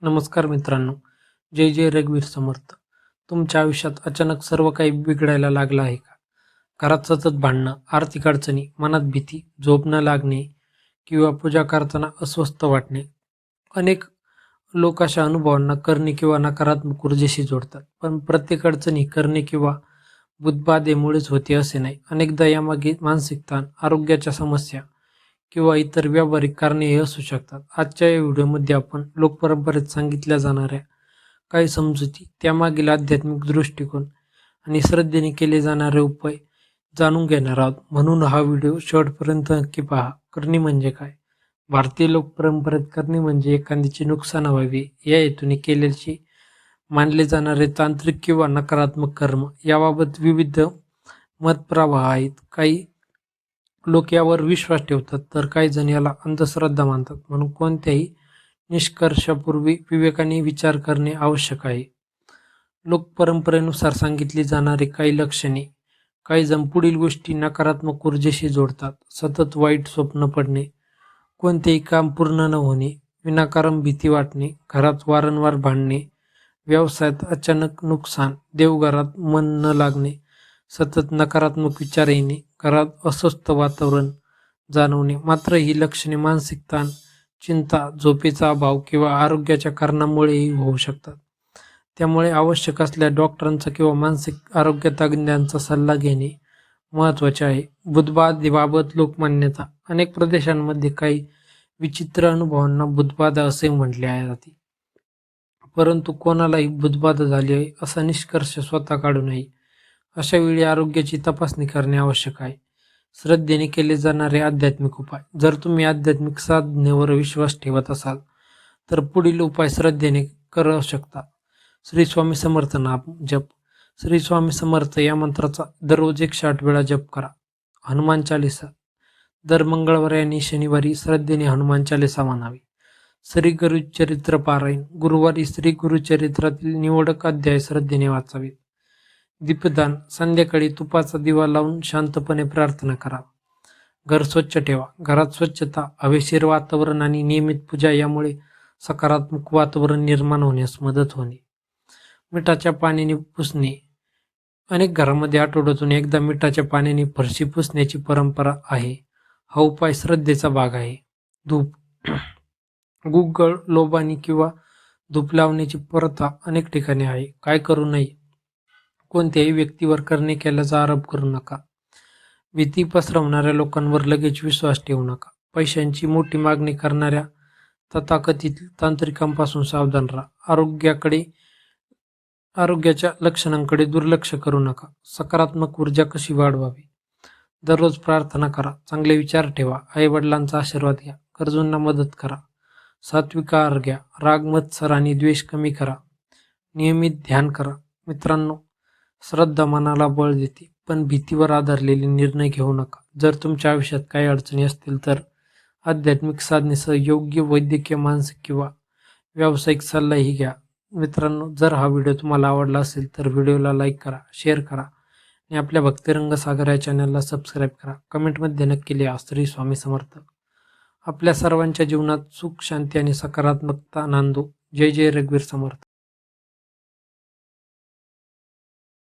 नमस्कार मित्रांनो, जय जय रघुवीर समर्थ. तुमच्या आयुष्यात अचानक सर्व काही बिघडायला लागलं आहे का? घरात सतत भांडणं, आर्थिक अडचणी, मनात भीती, झोप न लागणे किंवा पूजा करताना अस्वस्थ वाटणे. अनेक लोक अशा अनुभवांना करणे किंवा नकारात्मक ऊर्जेशी जोडतात. पण प्रत्येक अडचणी करणे किंवा बुधबाधेमुळेच होते असे नाही. अनेकदा यामागे मानसिक ताण, आरोग्याच्या समस्या किंवा इतर व्यावहारिक कारणे हे असू शकतात. आजच्या या व्हिडिओमध्ये आपण लोकपरंपरेत सांगितल्या जाणाऱ्या काही समजुती, त्यामागील आध्यात्मिक दृष्टिकोन आणि श्रद्धेने केले जाणारे उपाय जाणून घेणार आहोत. म्हणून हा व्हिडिओ शेवटपर्यंत नक्की पहा. करणी म्हणजे काय? भारतीय लोकपरंपरेत करणी म्हणजे एखाद्याचे नुकसान व्हावे या हेतूने केल्याचे मानले जाणारे तांत्रिक किंवा नकारात्मक कर्म. याबाबत विविध मतप्रवाह आहेत. काही लोक यावर विश्वास ठेवतात तर काही जण याला अंधश्रद्धा मानतात. म्हणून कोणत्याही निष्कर्षापूर्वी विवेकाने विचार करणे आवश्यक आहे. लोकपरंपरेनुसार सांगितली जाणारी काही लक्षणे. काही जण पुढील गोष्टी नकारात्मक ऊर्जेशी जोडतात. सतत वाईट स्वप्न पडणे, कोणतेही काम पूर्ण न होणे, विनाकारण भीती वाटणे, घरात वारंवार भांडणे, व्यवसायात अचानक नुकसान, देवघरात मन न लागणे, सतत नकारात्मक विचार येणे, घरात अस्वस्थ वातावरण जाणवणे. मात्र ही लक्षणे मानसिक ताण, चिंता, झोपेचा अभाव किंवा आरोग्याच्या कारणामुळेही होऊ शकतात. त्यामुळे आवश्यक असल्यास डॉक्टरांचा किंवा मानसिक आरोग्य तज्ज्ञांचा सल्ला घेणे महत्त्वाचे आहे. बुधबाधेबाबत लोकमान्यता. अनेक प्रदेशांमध्ये काही विचित्र अनुभवांना बुधबाधा असे म्हटले जाते. परंतु कोणालाही बुधबाधा झाली आहे असा निष्कर्ष स्वतः काढू नये. अशा वेळी आरोग्याची तपासणी करणे आवश्यक आहे. श्रद्धेने केले जाणारे आध्यात्मिक उपाय. जर तुम्ही आध्यात्मिक साधनेवर विश्वास ठेवत असाल तर पुढील उपाय श्रद्धेने करू शकता. श्री स्वामी समर्थ नाम जप. श्री स्वामी समर्थ या मंत्राचा दररोज 108 वेळा जप करा. हनुमान चालीसा. दर मंगळवारी आणि शनिवारी श्रद्धेने हनुमान चालीसा म्हणावी. श्री गुरुचरित्र पारायण. गुरुवारी श्री गुरुचरित्रातील निवडक अध्याय श्रद्धेने वाचावेत. दीपदान. संध्याकाळी तुपाचा दिवा लावून शांतपणे प्रार्थना करा. घर स्वच्छ ठेवा. घरात स्वच्छता, हवेशीर वातावरण आणि नियमित पूजा यामुळे सकारात्मक वातावरण निर्माण होण्यास मदत होणे. मिठाच्या पाण्याने पुसणे. अनेक घरामध्ये आठवड्यातून एकदा मिठाच्या पाण्याने फरशी पुसण्याची परंपरा आहे. हा उपाय श्रद्धेचा भाग आहे. धूप. गुग्गळ, लोबानी किंवा धूप लावण्याची प्रथा अनेक ठिकाणी आहे. काय करू नये. कोणत्याही व्यक्तीवर करणे केल्याचा आरोप करू नका. भीती पसरवणाऱ्या लोकांवर लगेच विश्वास ठेवू नका. पैशांची मोठी मागणी करणाऱ्या तथाकथित तांत्रिकांपासून सावधान राहा. आरोग्याच्या लक्षणांकडे दुर्लक्ष करू नका. सकारात्मक ऊर्जा कशी वाढवावी. दररोज प्रार्थना करा. चांगले विचार ठेवा. आई वडिलांचा आशीर्वाद घ्या. गरजूंना मदत करा. सात्विक आहार घ्या. राग, मत्सर आणि द्वेष कमी करा. नियमित ध्यान करा. मित्रांनो, श्रद्धा मनाला बळ देते, पण भीतीवर आधारलेले निर्णय घेऊ नका. जर तुमच्या आयुष्यात काही अडचणी असतील तर आध्यात्मिक साधनेसह योग्य वैद्यकीय, मानसिक किंवा व्यावसायिक सल्लाही घ्या. मित्रांनो, जर हा व्हिडिओ तुम्हाला आवडला असेल तर व्हिडिओला लाईक करा, शेअर करा आणि आपल्या भक्तिरंग सागर या चॅनलला सबस्क्राईब करा. कमेंटमध्ये नक्की लिहा श्री स्वामी समर्थ. आपल्या सर्वांच्या जीवनात सुख, शांती आणि सकारात्मकता नांदो. जय जय रघुवीर समर्थ.